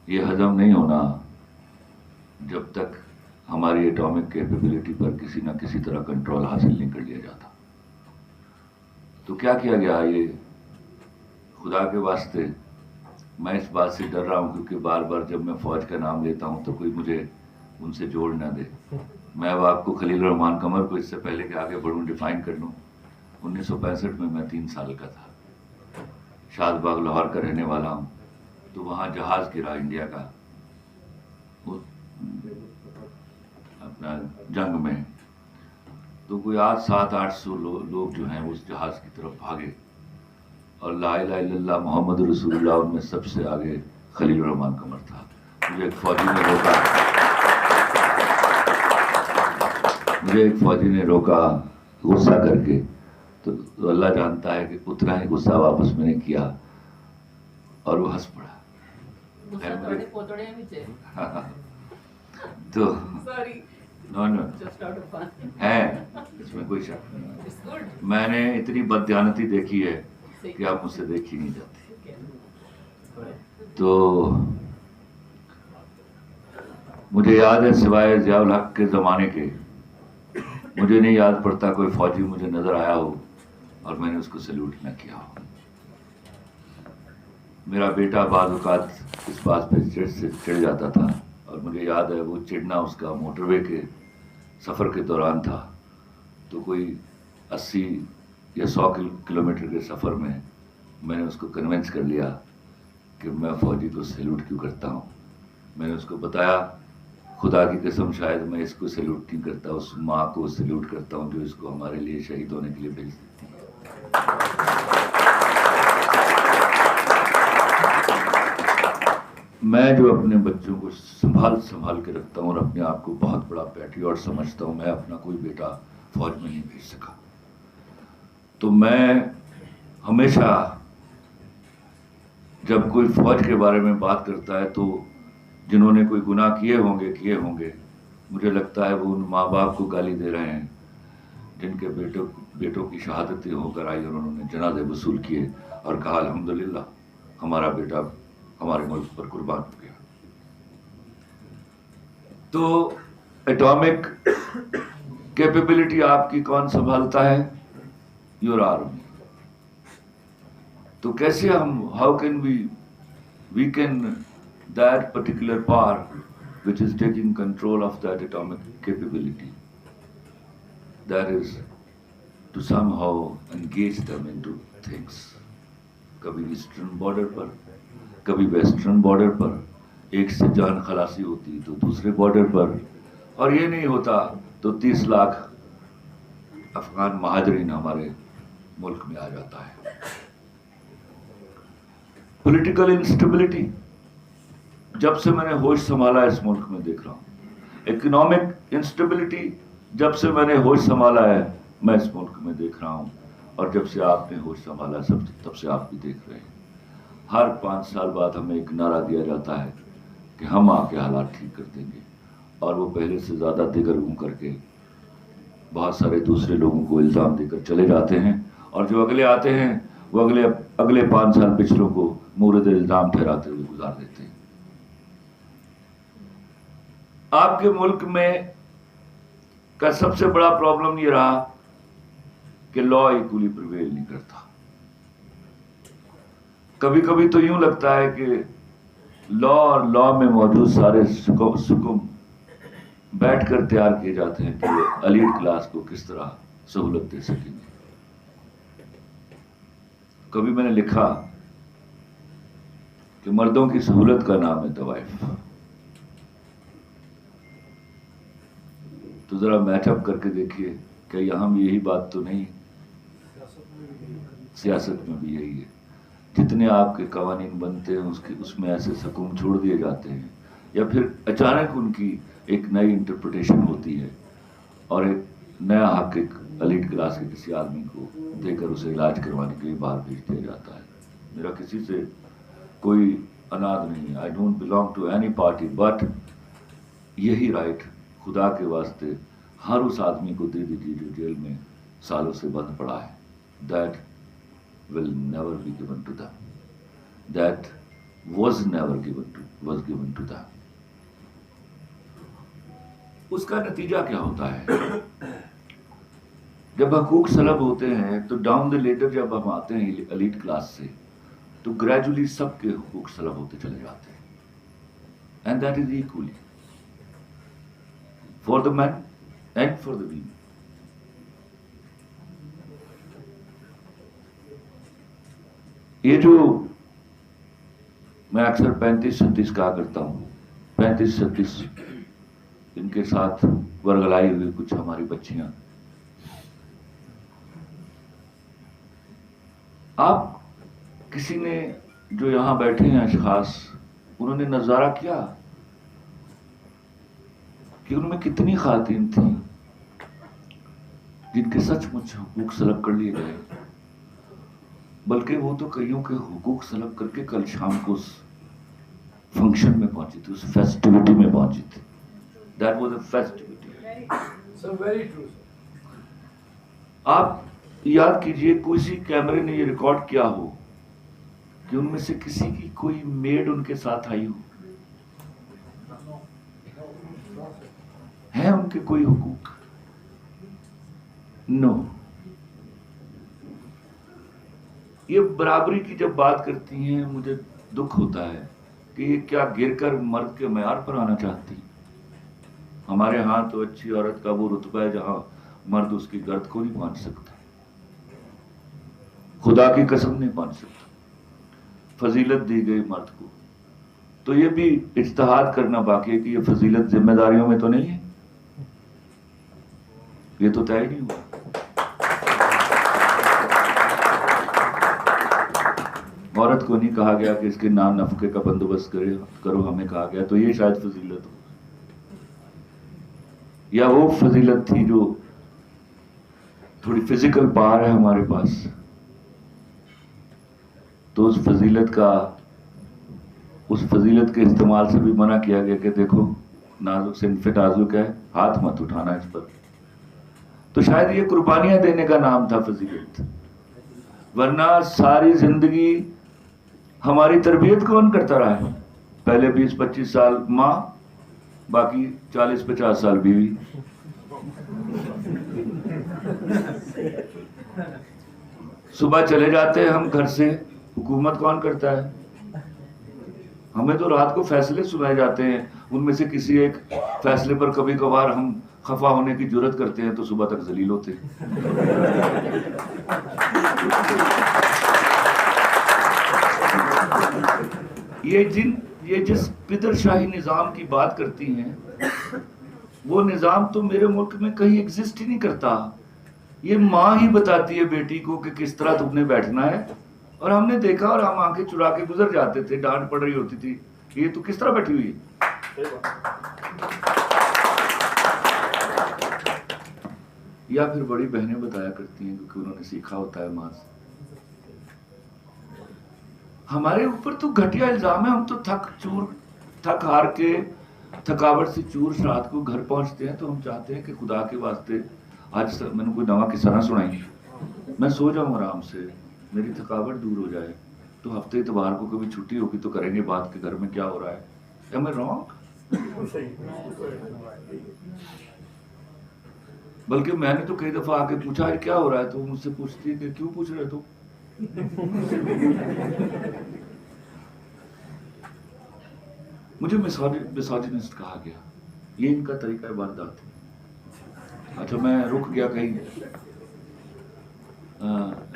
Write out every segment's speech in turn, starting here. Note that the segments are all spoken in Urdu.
یہ ہضم نہیں ہونا جب تک ہماری ایٹامک کیپیبلٹی پر کسی نہ کسی طرح کنٹرول حاصل نہیں کر لیا جاتا. تو کیا کیا گیا؟ یہ خدا کے واسطے میں اس بات سے ڈر رہا ہوں کیونکہ بار بار جب میں فوج کا نام لیتا ہوں تو کوئی مجھے ان سے جوڑ نہ دے. میں اب آپ کو خلیل الرحمان قمر کو اس سے پہلے کہ آگے بڑھوں ڈیفائن کر لوں. 1965 میں 3 سال کا تھا. شاد باغ لاہور کا رہنے والا ہوں. تو وہاں جہاز گرا انڈیا کا اپنا جنگ میں. تو کوئی 700-800 لوگ جو ہیں اس جہاز کی طرف بھاگے اور لا الہ الا اللہ محمد رسول اللہ ان میں سب سے آگے خلیل الرحمان قمر تھا. مجھے ایک فوجی نے روکا غصہ کر کے. تو اللہ جانتا ہے کہ اتنا ہی غصہ واپس میں نے کیا اور وہ ہنس پڑا. تو ہے اس میں کوئی شک نہیں. میں نے اتنی بددیانتی دیکھی ہے کہ آپ مجھ سے دیکھی نہیں جاتی. تو مجھے یاد ہے سوائے ضیاء الحق کے زمانے کے مجھے نہیں یاد پڑتا کوئی فوجی مجھے نظر آیا ہو اور میں نے اس کو سیلوٹ نہ کیا ہو. میرا بیٹا بعض اوقات اس بات پہ چڑھ جاتا تھا اور مجھے یاد ہے وہ چڑھنا اس کا موٹر وے کے سفر کے دوران تھا. تو کوئی 80 یا 100 کلومیٹر کے سفر میں نے اس کو کنونس کر لیا کہ میں فوجی کو سیلوٹ کیوں کرتا ہوں. میں نے اس کو بتایا خدا کی قسم شاید میں اس کو سیلوٹ نہیں کرتا, اس ماں کو سیلوٹ کرتا ہوں جو اس کو ہمارے لیے شہید ہونے کے لیے بھیج دیتی ہے. میں جو اپنے بچوں کو سنبھال کے رکھتا ہوں اور اپنے آپ کو بہت بڑا پیٹریوٹ سمجھتا ہوں, میں اپنا کوئی بیٹا فوج میں نہیں بھیج سکا. تو میں ہمیشہ جب کوئی فوج کے بارے میں بات کرتا ہے تو جنہوں نے کوئی گناہ کیے ہوں گے مجھے لگتا ہے وہ ان ماں باپ کو گالی دے رہے ہیں جن کے بیٹوں کی شہادتیں ہو کر آئی اور انہوں نے جنازے وصول کیے اور کہا الحمدللہ ہمارا بیٹا ہمارے ملک پر قربان ہو گیا. تو ایٹامک کیپیبلٹی آپ کی کون سنبھالتا ہے؟ Your army. تو کیسے ہم how can we weaken that particular power which is taking control of that atomic capability? That is to somehow engage them into things. کبھی ایسٹرن بارڈر پر کبھی ویسٹرن بارڈر پر ایک سے جان خلاصی ہوتی تو دوسرے بارڈر پر, اور یہ نہیں ہوتا تو 30 لاکھ افغان مہاجرین ہمارے ملک میں آ جاتا ہے. پولیٹیکل انسٹیبلٹی جب سے میں نے ہوش سنبھالا اس ملک میں دیکھ رہا ہوں. اکنامک انسٹیبلٹی جب سے میں نے ہوش سنبھالا ہے میں اس ملک میں دیکھ رہا ہوں, اور جب سے آپ نے ہوش سنبھالا تب سے آپ بھی دیکھ رہے ہیں. ہر 5 سال بعد ہمیں ایک نعرہ دیا جاتا ہے کہ ہم آ کے حالات ٹھیک کر دیں گے, اور وہ پہلے سے زیادہ دگرگوں کر کے بہت سارے دوسرے لوگوں کو الزام دے کر چلے جاتے ہیں, اور جو اگلے آتے ہیں وہ اگلے 5 سال پچھلوں کو مورد الزام ٹھہراتے ہوئے گزار دیتے ہیں. آپ کے ملک میں کا سب سے بڑا پرابلم یہ رہا کہ لا ایکولی پریویل نہیں کرتا. کبھی کبھی تو یوں لگتا ہے کہ لا اور لا میں موجود سارے سکم بیٹھ کر تیار کیے جاتے ہیں کہ ایلیٹ کلاس کو کس طرح سہولت دے سکیں گے. کبھی میں نے لکھا کہ مردوں کی سہولت کا نام ہے طوائف. تو ذرا میچ اپ کر کے دیکھیے کہ یہاں بھی یہی بات تو نہیں, سیاست میں بھی یہی ہے. جتنے آپ کے قوانین بنتے ہیں اس میں ایسے سکون چھوڑ دیے جاتے ہیں, یا پھر اچانک ان کی ایک نئی انٹرپریٹیشن ہوتی ہے اور ایک نیا حق ایک ایلیٹ کلاس کے کسی آدمی کو دے کر اسے علاج کروانے کے لیے باہر بھیج دیا جاتا ہے. میرا کسی سے کوئی اناد نہیں, I don't belong to any party, but یہی رائٹ خدا کے واسطے ہر اس آدمی کو دے دیجیے جو جیل میں سالوں سے بند پڑا ہے. That will never be given to them. That was given to them. اس کا نتیجہ کیا ہوتا ہے؟ جب حقوق سلب ہوتے ہیں تو ڈاؤن دا لیڈر جب ہم آتے ہیں ایلیٹ کلاس سے تو گریجولی سب کے حقوق سلب ہوتے چلے جاتے ہیں. And that is equally for the man and for the women. یہ جو میں اکثر 35-37 کہا کرتا ہوں، 35-37 ان کے ساتھ ورگلائی ہوئی کچھ ہماری بچیاں. آپ کسی نے جو یہاں بیٹھے ہیں اشخاص، انہوں نے نظارہ کیا کہ ان میں کتنی خواتین تھیں جن کے سچ مچ حقوق سلب کر لیے گئے، بلکہ وہ تو کئیوں کے حقوق سلب کر کے کل شام کو اس فنکشن میں پہنچی تھی، اس فیسٹیوٹی میں پہنچی تھی. That was a festivity. So very true. آپ یاد کیجئے کسی کیمرے نے یہ ریکارڈ کیا ہو کہ ان میں سے کسی کی کوئی میڈ ان کے ساتھ آئی ہو؟ ہیں ان کے کوئی حقوق؟ نو. یہ برابری کی جب بات کرتی ہیں مجھے دکھ ہوتا ہے کہ یہ کیا گر کر مرد کے معیار پر آنا چاہتی. ہمارے ہاں تو اچھی عورت کا وہ رتبہ ہے جہاں مرد اس کی گرد کو نہیں پہنچ سکتا، خدا کی قسم نہیں پہنچ سکتا. فضیلت دی گئی مرد کو، تو یہ بھی اجتہاد کرنا باقی ہے کہ یہ فضیلت ذمہ داریوں میں تو نہیں ہے، یہ تو طے نہیں ہوا. عورت کو نہیں کہا گیا کہ اس کے نام نفقے کا بندوبست کرو، ہمیں کہا گیا. تو یہ شاید فضیلت ہو، یا وہ فضیلت تھی جو تھوڑی فزیکل پاور ہے ہمارے پاس، تو اس فضیلت کے استعمال سے بھی منع کیا گیا کہ دیکھو نازک صنف نازک ہے، ہاتھ مت اٹھانا اس پر. تو شاید یہ قربانیاں دینے کا نام تھا فضیلت، ورنہ ساری زندگی ہماری تربیت کون کرتا رہا ہے؟ پہلے 20-25 سال ماں، باقی 40-50 سال بیوی. صبح چلے جاتے ہیں ہم گھر سے، حکومت کون کرتا ہے؟ ہمیں تو رات کو فیصلے سنائے جاتے ہیں، ان میں سے کسی ایک فیصلے پر کبھی کبھار ہم خفا ہونے کی جرت کرتے ہیں تو صبح تک ذلیل ہوتے ہیں. یہ جس پدر شاہی نظام کی بات کرتی ہیں، وہ نظام تو میرے ملک میں کہیں ایگزسٹ ہی نہیں کرتا. یہ ماں ہی بتاتی ہے بیٹی کو کہ کس طرح تم نے بیٹھنا ہے، اور ہم نے دیکھا اور ہم آنکھیں چرا کے گزر جاتے تھے. ڈانٹ پڑ رہی ہوتی تھی، یہ تو کس طرح بیٹھی ہوئی ہے. یا پھر بڑی بہنیں بتایا کرتی ہیں کیونکہ انہوں نے سیکھا ہوتا ہے ماں سے. ہمارے اوپر تو گھٹیا الزام ہے، ہم تو تھک ہار کے تھکاوٹ سے چور رات کو گھر پہنچتے ہیں تو ہم چاہتے ہیں کہ خدا کے واسطے آج میں نے کوئی نوا قصہ نہ سنائی، میں سو جاؤں آرام سے، میری تھکاوٹ دور ہو جائے. تو ہفتے اتوار کو کبھی چھٹی ہوگی تو کریں گے بات کہ گھر میں کیا ہو رہا ہے. Am I wrong؟ بلکہ میں نے تو کئی دفعہ آ کے پوچھا ہے کیا ہو رہا ہے، تو مجھ سے پوچھتی ہے کہ کیوں پوچھ رہے تو. مجھے مسوجنسٹ کہا گیا، یہ ان کا طریقہ واردات ہے. اچھا میں رک گیا کہیں،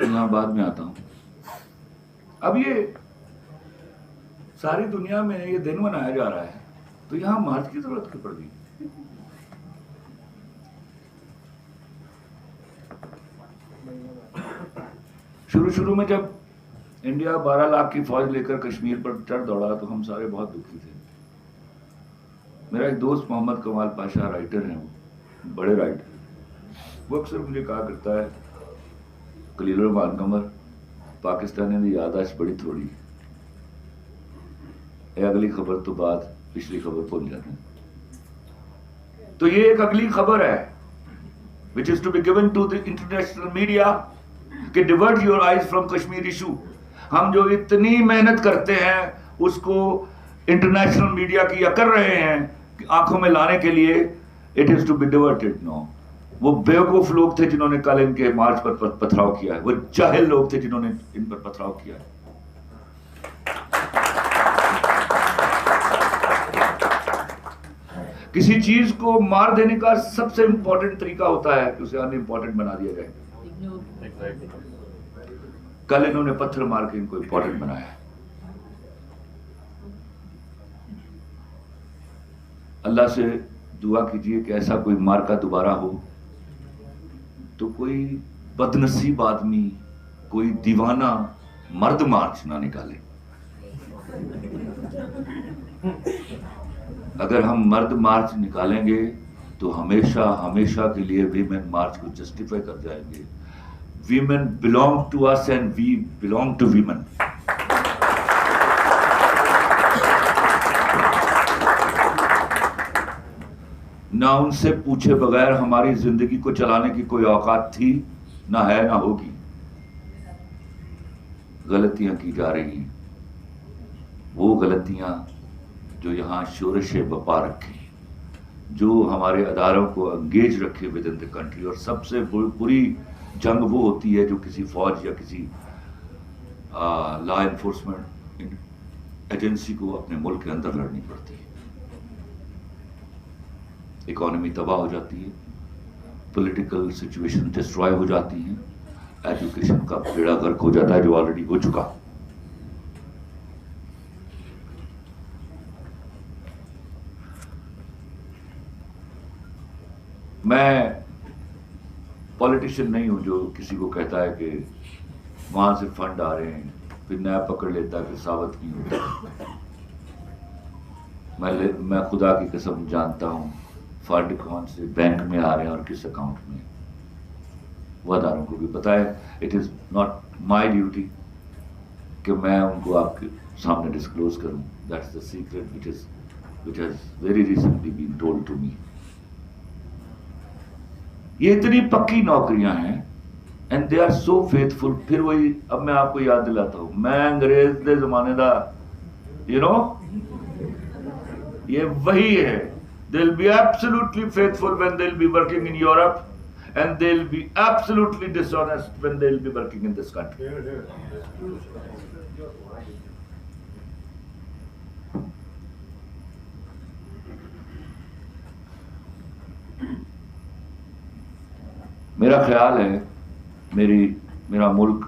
یہاں بعد میں آتا ہوں. اب یہ ساری دنیا میں یہ دن منایا جا رہا ہے تو یہاں مرد کی ضرورت کیوں پڑ گئی؟ شروع میں جب انڈیا 12 لاکھ کی فوج لے کر کشمیر پر چڑھ دوڑا تو ہم سارے بہت دکھی تھے. میرا ایک دوست محمد کمال پاشا رائٹر ہیں، وہ بڑے رائٹر، وہ اکثر مجھے کہا کرتا ہے خلیل الرحمان قمر، پاکستانی کی یادداشت بڑی تھوڑی ہے، اگلی خبر تو بعد پچھلی خبر بھول جاتے ہیں. تو یہ ایک اگلی خبر ہے which is to be given to the international media کہ divert your eyes from Kashmir issue. ہم جو اتنی محنت کرتے ہیں اس کو انٹرنیشنل میڈیا کیا کر رہے ہیں کہ آنکھوں میں لانے کے لیے اٹ از ٹو بی ڈیورٹڈ. نو، وہ بیوقوف لوگ تھے جنہوں نے کل ان کے مارچ پر پتھراؤ کیا ہے، وہ جاہل لوگ تھے جنہوں نے ان پر پتھراؤ کیا ہے. کسی چیز کو مار دینے کا سب سے امپورٹنٹ طریقہ ہوتا ہے کہ اسے ان امپورٹنٹ بنا دیا جائے. کل انہوں نے پتھر مار کے ان کو امپورٹنٹ بنایا ہے. اللہ سے دعا کیجئے کہ ایسا کوئی مارکا دوبارہ ہو تو کوئی بدنصیب آدمی، کوئی دیوانہ مرد مارچ نہ نکالے. اگر ہم مرد مارچ نکالیں گے تو ہمیشہ ہمیشہ کے لیے ویمن مارچ کو جسٹیفائی کر جائیں گے. Women belong to us and we belong to women. نہ ان سے پوچھے بغیر ہماری زندگی کو چلانے کی کوئی اوقات تھی، نہ ہے، نہ ہوگی. غلطیاں کی جا رہی ہیں، وہ غلطیاں جو یہاں شورش بپا رکھے، جو ہمارے اداروں کو انگیج رکھے ود ان دا کنٹری. اور سب سے بری جنگ وہ ہوتی ہے جو کسی فوج یا کسی لا انفورسمنٹ ایجنسی کو اپنے ملک کے اندر لڑنی پڑتی ہے. اکانومی تباہ ہو جاتی ہے، پولیٹیکل سچویشن ڈسٹرائے ہو جاتی ہیں، ایجوکیشن کا بیڑا غرق ہو جاتا ہے جو آلریڈی ہو چکا. میں پولیٹیشین نہیں ہوں جو کسی کو کہتا ہے کہ وہاں سے فنڈ آ رہے ہیں پھر نیا پکڑ لیتا ہے پھر ثابت نہیں ہوتا. میں خدا کی قسم جانتا ہوں فنڈ کون سے بینک میں آ رہے ہیں اور کس اکاؤنٹ میں. وہ اداروں کو بھی پتا ہے. It is not my duty کہ میں ان کو آپ کے سامنے ڈسکلوز کروں. That's the secret which has very recently been told to me. یہ اتنی پکی نوکریاں ہیں and they are so faithful. پھر وہی اب میں آپ کو یاد دلاتا ہوں، میں انگریز دے زمانے دا یہ وہی ہے. They'll be absolutely faithful when they'll be working in Europe and they'll be absolutely dishonest when they'll be working in this country. میرا خیال ہے میرا ملک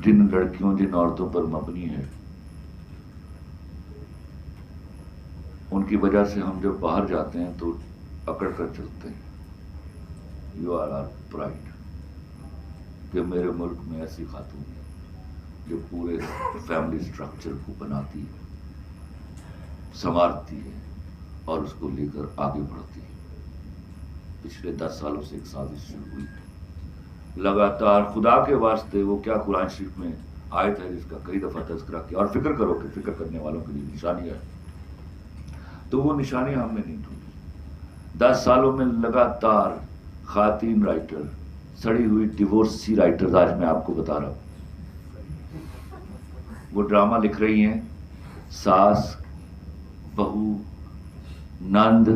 جن لڑکیوں جن عورتوں پر مبنی ہے ان کی وجہ سے ہم جب باہر جاتے ہیں تو اکڑ کر چلتے ہیں. یو آر آر پرائڈ کہ میرے ملک میں ایسی خاتون ہے جو پورے فیملی اسٹرکچر کو بناتی ہے، سنوارتی ہے اور اس کو لے کر آگے بڑھتی ہے. پچھلے 10 سالوں سے ایک سازش شروع ہوئی لگاتار. خدا کے واسطے وہ کیا قرآن شریف میں آیت ہے جس کا کئی دفعہ تذکرہ کیا، اور فکر کرو کہ فکر کرنے والوں کے لیے نشانی ہے، تو وہ نشانی ہم نے نہیں ڈھونڈی. 10 سالوں میں لگاتار خواتین رائٹر، سڑی ہوئی ڈیورسی رائٹرز، آج میں آپ کو بتا رہا ہوں، وہ ڈرامہ لکھ رہی ہیں ساس، بہو، نند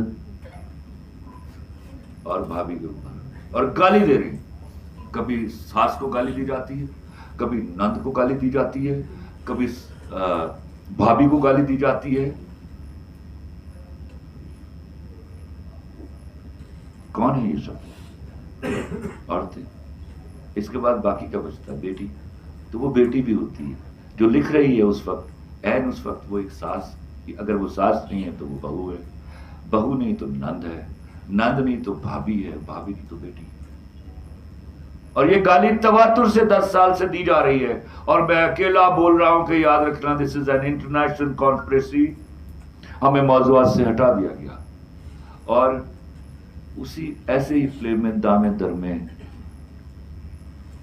اور بھابھی کے اوپر، اور گالی دے رہی. کبھی ساس کو گالی دی جاتی ہے، کبھی نند کو گالی دی جاتی ہے، کبھی بھابھی کو گالی دی جاتی ہے. کون ہے یہ سب؟ عورتیں. اس کے بعد باقی کیا بچتا ہے؟ بیٹی. تو وہ بیٹی بھی ہوتی ہے جو لکھ رہی ہے اس وقت، عین اس وقت وہ ایک ساس. اگر وہ ساس نہیں ہے تو وہ بہو ہے، بہو نہیں تو نند ہے، نند نہیں تو بھابھی ہے، بھابھی نہیں تو بیٹی. اور یہ گالی تواتر سے 10 سال سے دی جا رہی ہے، اور میں اکیلا بول رہا ہوں کہ یاد رکھنا دس از این انٹرنیشنل کانسپریسی. ہمیں موضوعات سے ہٹا دیا گیا اور اسی ایسے ہی فلیم میں دامے در میں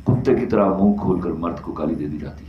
کتے کی طرح منہ کھول کر مرد کو گالی دے دی جاتی.